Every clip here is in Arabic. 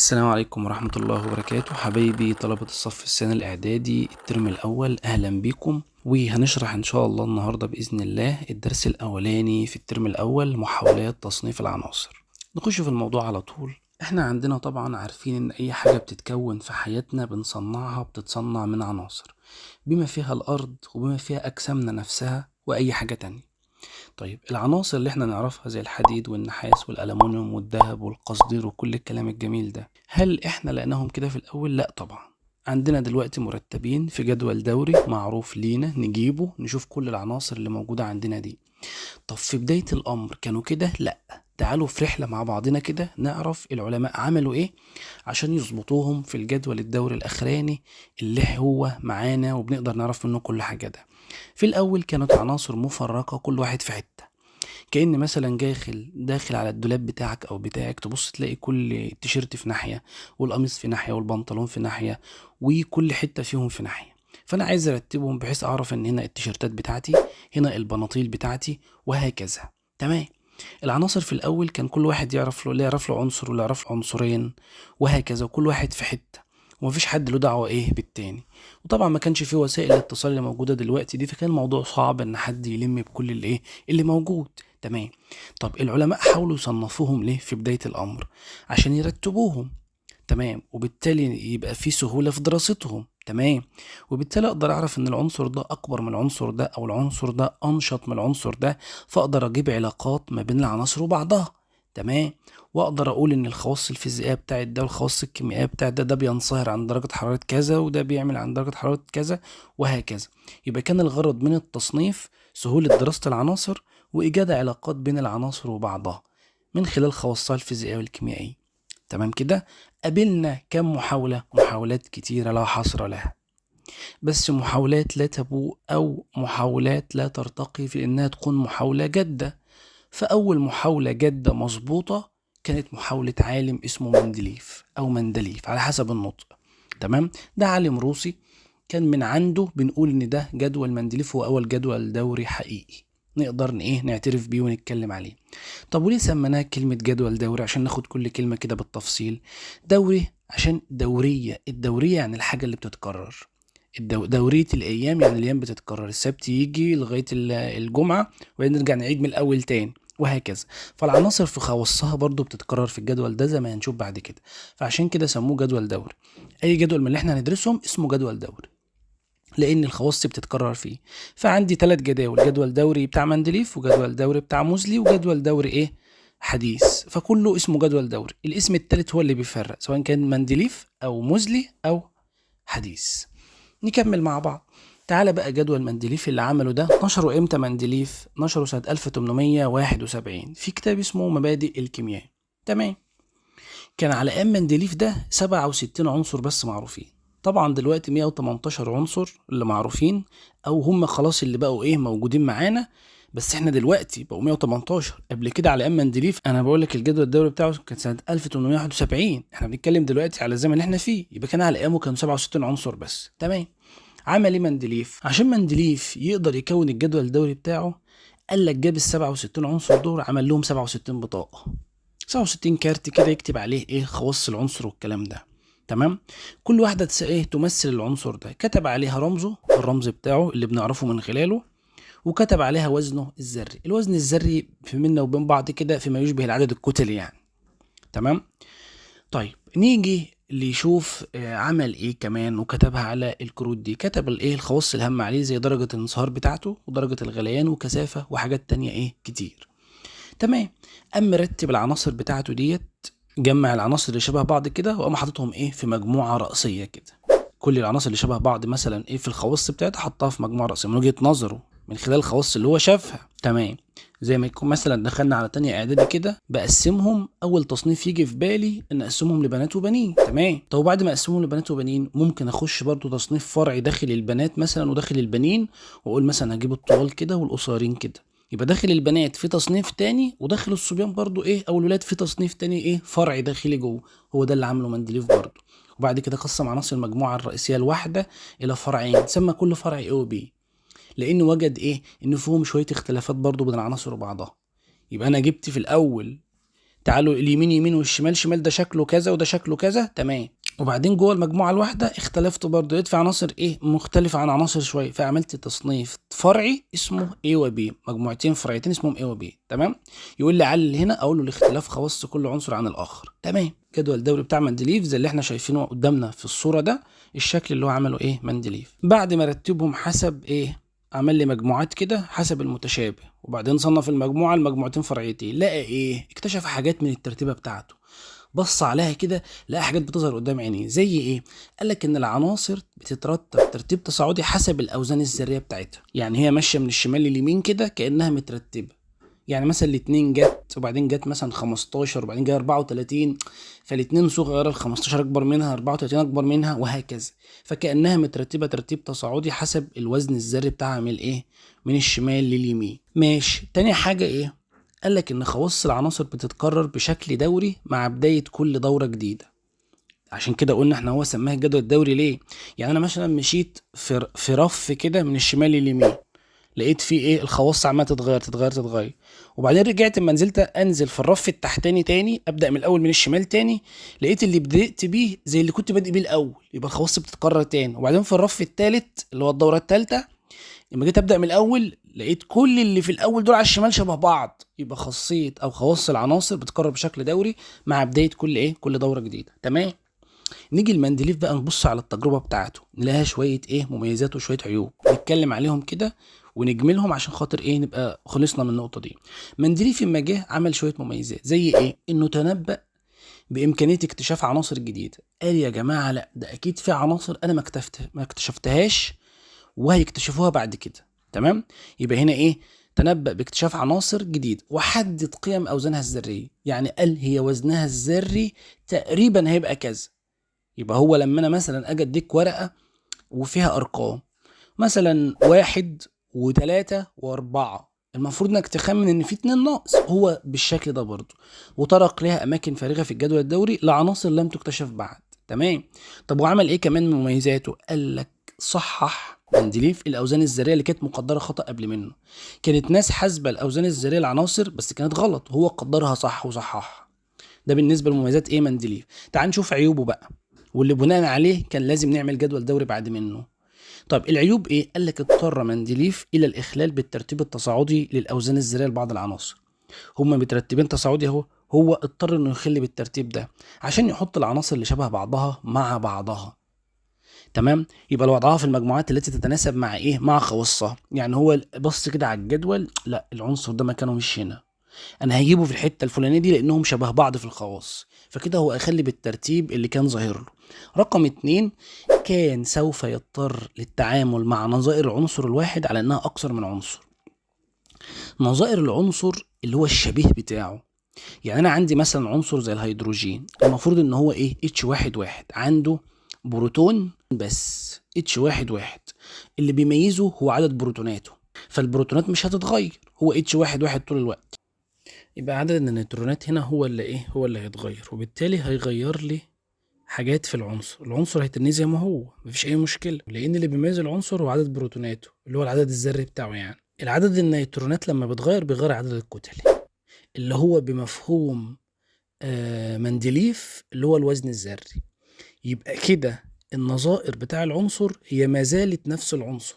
السلام عليكم ورحمة الله وبركاته. حبايبي طلبة الصف السنة الإعدادي الترم الأول، أهلا بكم. وهنشرح إن شاء الله النهاردة بإذن الله الدرس الأولاني في الترم الأول، محاولات تصنيف العناصر. نخش في الموضوع على طول. احنا عندنا طبعا عارفين إن أي حاجة بتتكون في حياتنا بنصنعها، بتتصنع من عناصر بما فيها الأرض وبما فيها أجسامنا نفسها وأي حاجة تانية. طيب العناصر اللي احنا نعرفها زي الحديد والنحاس والألمونيوم والذهب والقصدير وكل الكلام الجميل ده، هل احنا لقيناهم كده في الأول؟ لا طبعا. عندنا دلوقتي مرتبين في جدول دوري معروف لينا، نجيبه نشوف كل العناصر اللي موجودة عندنا دي. طب في بداية الأمر كانوا كده؟ لا. تعالوا في رحلة مع بعضنا كده نعرف العلماء عملوا ايه عشان يظبطوهم في الجدول الدوري الأخراني اللي هو معانا وبنقدر نعرف منه كل حاجة ده. في الأول كانت عناصر مفرقة كل واحد في حتة، كأن مثلا داخل على الدولاب بتاعك أو بتاعك، تبص تلاقي كل التيشيرت في ناحية والقميص في ناحية والبنطلون في ناحية وكل حتة فيهم في ناحية. فأنا عايز أرتبهم بحيث أعرف إن هنا التيشيرتات بتاعتي، هنا البناطيل بتاعتي، وهكذا. تمام. العناصر في الأول كان كل واحد يعرف له عنصر ولا يعرف له عنصرين وهكذا، وكل واحد في حتة ومفيش حد له دعوة ايه بالتاني. وطبعا ما كانش فيه وسائل الاتصال اللي موجودة دلوقتي دي، فكان الموضوع صعب ان حد يلم بكل اللي موجود. تمام. طب العلماء حاولوا يصنفوهم ليه في بداية الامر؟ عشان يرتبوهم. تمام. وبالتالي يبقى في سهولة في دراستهم. تمام. وبالتالي اقدر اعرف ان العنصر ده اكبر من العنصر ده او العنصر ده انشط من العنصر ده، فاقدر اجيب علاقات ما بين العناصر وبعضها. تمام. واقدر اقول ان الخواص الفيزيائيه بتاعت ده والخواص الكيميائيه بتاعت ده بينصهر عند درجه حراره كذا وده بيعمل عند درجه حراره كذا وهكذا. يبقى كان الغرض من التصنيف سهوله دراسه العناصر وايجاد علاقات بين العناصر وبعضها من خلال خواصها الفيزيائيه والكيميائيه. تمام كده. قابلنا كم محاولات كتيره لا حصر لها، بس محاولات لا تبوء او محاولات لا ترتقي في انها تكون محاوله جاده. فأول محاولة جادة مظبوطة كانت محاولة عالم اسمه مندليف أو مندليف على حسب النطق. تمام. ده عالم روسي، كان من عنده بنقول إن ده جدول مندليف هو أول جدول دوري حقيقي نقدر نعترف بيه ونتكلم عليه. طب وليه سميناه كلمة جدول دوري؟ عشان ناخد كل كلمة كده بالتفصيل. دوري عشان دورية، الدورية يعني الحاجة اللي بتتكرر. دورية الأيام يعني الأيام بتتكرر، السبت يجي لغاية الجمعة وبعدين نرجع نعيد من الأول تاني وهكذا. فالعناصر في خواصها برضو بتتكرر في الجدول ده زي ما هنشوف بعد كده، فعشان كده سموه جدول دوري. أي جدول من اللي احنا هندرسهم اسمه جدول دوري لأن الخواص بتتكرر فيه. فعندي 3 جداول، جدول دوري بتاع مندليف وجدول دوري بتاع موزلي وجدول دوري إيه حديث، فكله اسمه جدول دوري. الاسم التالت هو اللي بيفرق سواء كان مندليف أو موزلي أو حديث. نكمل مع بعض. تعالى بقى جدول مندليف اللي عمله ده، نشره امتى مندليف؟ نشره سنة 1871 في كتاب اسمه مبادئ الكيمياء. تمام. كان على ايام مندليف ده 67 عنصر بس معروفين. طبعا دلوقتي 118 عنصر اللي معروفين او هم خلاص اللي بقوا ايه موجودين معانا، بس احنا دلوقتي بقوا 118. قبل كده على ايام مندليف انا بقول لك الجدول الدوري بتاعه كان سنه 1871، احنا بنتكلم دلوقتي على الزمن اللي احنا فيه، يبقى كان على ايامه كانوا 67 عنصر بس. تمام. عمل ايه مندليف؟ عشان مندليف يقدر يكون الجدول الدوري بتاعه، قال لك جاب ال 67 عنصر دول عمل لهم 67 بطاقه، 67 كارت كده يكتب عليه ايه خواص العنصر والكلام ده. تمام. كل واحده ايه تمثل العنصر ده، كتب عليها رمزه، الرمز بتاعه اللي بنعرفه من خلاله، وكتب عليها وزنه الذري. الوزن الذري في منا وبين بعض كده فيما يشبه العدد الكتلي يعني. تمام. طيب نيجي اللي يشوف عمل ايه كمان وكتبها على الكروت دي. كتب الايه الخواص الهامة عليه زي درجة الانصهار بتاعته ودرجة الغليان وكثافة وحاجات تانية ايه كتير. تمام. قام مرتب العناصر بتاعته ديت، جمع العناصر اللي شبه بعض كده وقام حاططهم ايه في مجموعة رئيسية كده. كل العناصر اللي شبه بعض مثلا ايه في الخواص بتاعتها حطها في مجموعة رئيسية من وجهة نظره من خلال الخواص اللي هو شافها. تمام. زي ما يكون مثلا دخلنا على تانية اعدادي كده بقسمهم، اول تصنيف يجي في بالي ان اقسمهم لبنات وبنين. تمام. طب بعد ما اقسمهم لبنات وبنين ممكن اخش برضو تصنيف فرعي داخل البنات مثلا وداخل البنين، واقول مثلا هجيب الطوال كده والقصيرين كده. يبقى داخل البنات في تصنيف تاني وداخل الصبيان برضو ايه او الولاد في تصنيف تاني ايه فرعي داخلي جوه. هو ده اللي عامله مندليف برضو. وبعد كده قسم عناصر المجموعة الرئيسية الواحدة إلى فرعين، سمى كل فرع A و B، لأنه وجد إيه؟ إن فيهم شوية اختلافات برضو بين العناصر وبعضها. يبقى أنا جبت في الأول تعالوا اليمين يمين والشمال شمال، ده شكله كذا وده شكله كذا، تمام. وبعدين جوه المجموعه الواحده اختلفت برضه، لقيت في عناصر ايه مختلفه عن عناصر شويه، فعملت تصنيف فرعي اسمه A و B، مجموعتين فرعيتين اسمهم A و B، تمام. يقول لي علل هنا، اقول له لاختلاف خواص كل عنصر عن الاخر، تمام. جدول الدوري بتاع مندليف زي اللي احنا شايفينه قدامنا في الصوره ده، الشكل اللي هو عمله ايه مندليف. بعد ما رتبهم حسب ايه، عمل لي مجموعات كده حسب المتشابه، وبعدين صنف المجموعه لمجموعتين فرعيتين، لقى ايه، اكتشف حاجات من الترتيبه بتاعته، بص عليها كده لقى حاجات بتظهر قدام عينيه. زي ايه؟ قال لك ان العناصر بتترتب ترتيب تصاعدي حسب الاوزان الذريه بتاعتها، يعني هي ماشيه من الشمال لليمين كده كانها مترتبه. يعني مثلا الاتنين جت وبعدين جت مثلا 15 وبعدين جت 34، فالاتنين صغيره، ال 15 اكبر منها، 34 اكبر منها، وهكذا. فكانها مترتبه ترتيب تصاعدي حسب الوزن الذري بتاعها من الايه، من الشمال لليمين. ماشي. تاني حاجه ايه؟ قال لك ان خواص العناصر بتتكرر بشكل دوري مع بدايه كل دوره جديده. عشان كده قلنا احنا هو سماها الجدول الدوري ليه. يعني انا مثلا مشيت في رف كده من الشمال لليمين، لقيت فيه ايه، الخواص عماله تتغير، وبعدين رجعت اما نزلت انزل في الرف التحتاني تاني، ابدا من الاول من الشمال تاني، لقيت اللي بدات بيه زي اللي كنت بادئ بيه الاول، يبقى الخواص بتتكرر تاني. وبعدين في الرف التالت اللي هو الدوره التالته، لما جيت ابدا من الاول لقيت كل اللي في الاول دول على الشمال شبه بعض، يبقى خاصيه او خواص العناصر بتتكرر بشكل دوري مع بدايه كل ايه، كل دوره جديده، تمام. نيجي المندليف بقى نبص على التجربه بتاعته، نلاقيها شويه ايه مميزات وشويه عيوب، نتكلم عليهم كده ونجملهم عشان خاطر ايه نبقى خلصنا من النقطه دي. مندليف لما جه عمل شويه مميزات، زي ايه؟ انه تنبأ بامكانيه اكتشاف عناصر جديده. قال يا جماعه لا، ده اكيد في عناصر انا ما اكتشفتهاش وهيكتشفوها بعد كده، تمام. يبقى هنا ايه، تنبأ باكتشاف عناصر جديد، وحدد قيم اوزانها الذريه، يعني قال هي وزنها الذري تقريبا هيبقى كذا. يبقى هو لما انا مثلا اجي اديك ورقه وفيها ارقام مثلا 1 و3 و4، المفروض انك تخمن ان في 2 ناقص، هو بالشكل ده برضو، وطرق لها اماكن فارغه في الجدول الدوري لعناصر لم تكتشف بعد، تمام. طب وعمل ايه كمان من مميزاته؟ قال لك صحح مندليف الاوزان الذريه اللي كانت مقدره خطا قبل منه. كانت ناس حاسبه الاوزان الذريه للعناصر بس كانت غلط، هو قدرها صح وصححها. ده بالنسبه لمميزات ايه مندليف. تعال نشوف عيوبه بقى، واللي بناء عليه كان لازم نعمل جدول دوري بعد منه. طب العيوب ايه؟ قال لك اضطر مندليف الى الاخلال بالترتيب التصاعدي للاوزان الذريه لبعض العناصر. هما مترتبين تصاعدي اهو، هو اضطر انه يخلي بالترتيب ده عشان يحط العناصر اللي شبه بعضها مع بعضها، تمام. يبقى لو وضعها في المجموعات التي تتناسب مع ايه، مع خواصها. يعني هو بص كده على الجدول، لا العنصر ده مكانه مش هنا، انا هجيبه في الحته الفلانيه دي لانهم شبه بعض في الخواص، فكده هو اخلي بالترتيب اللي كان ظاهر له. رقم 2، كان سوف يضطر للتعامل مع نظائر العنصر الواحد على انها اكثر من عنصر. نظائر العنصر اللي هو الشبيه بتاعه، يعني انا عندي مثلا عنصر زي الهيدروجين، المفروض ان هو ايه، H11 عنده بروتون بس، H11 اللي بيميزه هو عدد بروتوناته، فالبروتونات مش هتتغير، هو H11 طول الوقت. يبقى عدد النيوترونات هنا هو اللي ايه، هو اللي هيتغير، وبالتالي هيغير لي حاجات في العنصر هيتنيه زي ما هو، مفيش اي مشكله، لان اللي بيميز العنصر هو عدد بروتوناته اللي هو العدد الذري بتاعه. يعني العدد النيوترونات لما بيغير عدد الكتل، اللي هو بمفهوم مندليف اللي هو الوزن الذري. يبقى كده النظائر بتاع العنصر هي ما زالت نفس العنصر،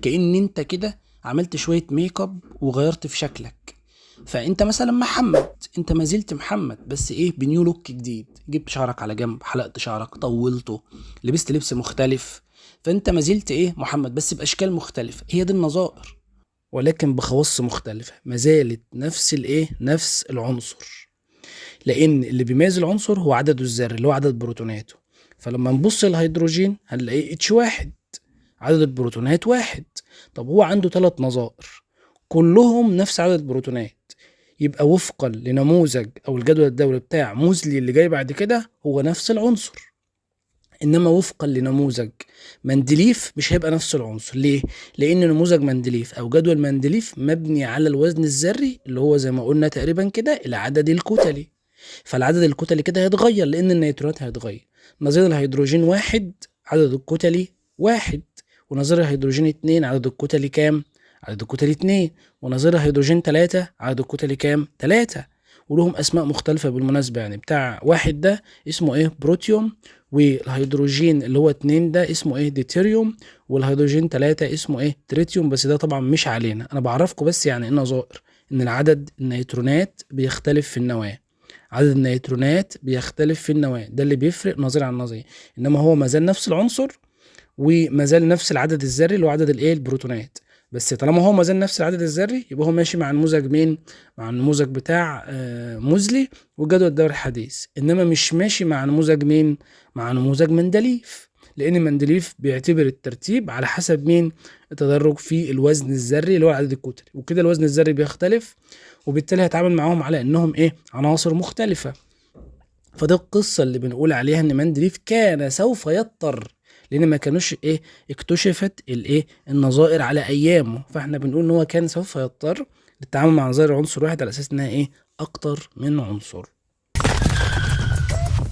كأن انت كده عملت شويه ميك اب وغيرت في شكلك. فانت مثلا محمد، انت ما زلت محمد بس ايه، بنيو لوك جديد، جبت شعرك على جنب، حلقت شعرك، طولته، لبست لبس مختلف، فانت ما زلت ايه محمد بس باشكال مختلفه. هي دي النظائر، ولكن بخواص مختلفه، ما زالت نفس الايه، نفس العنصر، لان اللي بيميز العنصر هو عدده الذري اللي هو عدد بروتوناته. فلما نبص الهيدروجين هنلاقيه H1، عدد البروتونات 1. طب هو عنده 3 نظائر كلهم نفس عدد البروتونات، يبقى وفقا لنموذج او الجدول الدوري بتاع موزلي اللي جاي بعد كده هو نفس العنصر. انما وفقا لنموذج مندليف مش هيبقى نفس العنصر. ليه؟ لان نموذج مندليف او جدول مندليف مبني على الوزن الذري اللي هو زي ما قلنا تقريبا كده العدد الكتلي، فالعدد الكتلي كده هيتغير لان النيوترونات هيتغير. نظير الهيدروجين 1 عدد الكتلي 1، ونظير الهيدروجين 2 عدد الكتلي كام؟ عدد الكتلي 2، ونظير الهيدروجين 3 عدد الكتلي كام؟ 3. ولهم اسماء مختلفة بالمناسبة. يعني بتاع واحد ده اسمه ايه؟ بروتيوم. والهيدروجين اللي هو 2 ده اسمه ايه؟ ديتيريوم. والهيدروجين 3 اسمه ايه؟ تريتيوم. بس ده طبعا مش علينا، انا بعرفكم بس يعني ايه نظائر، ان العدد النيوترونات بيختلف في النواة. عدد النيوترونات بيختلف في النواة، ده اللي بيفرق نظري عن نظري. انما هو مازال نفس العنصر ومازال نفس العدد الذري اللي هو عدد الايه؟ البروتونات. بس طالما هو مازال نفس العدد الذري يبقى هو ماشي مع نموذج مين؟ مع النموذج بتاع موزلي وجدول الدوري الحديث. انما مش ماشي مع نموذج مين؟ مع نموذج مندليف، لان مندليف بيعتبر الترتيب على حسب مين؟ التدرج في الوزن الذري اللي هو العدد الكتلي، وكده الوزن الذري بيختلف، وبالتالي هتعامل معاهم على انهم ايه؟ عناصر مختلفة. فده القصة اللي بنقول عليها ان مندليف كان سوف يضطر، لان ما كانوش ايه؟ اكتشفت الايه؟ النظائر على ايامه. فاحنا بنقول ان هو كان سوف يضطر للتعامل مع نظائر عنصر واحد على اساس انها ايه؟ اكتر من عنصر.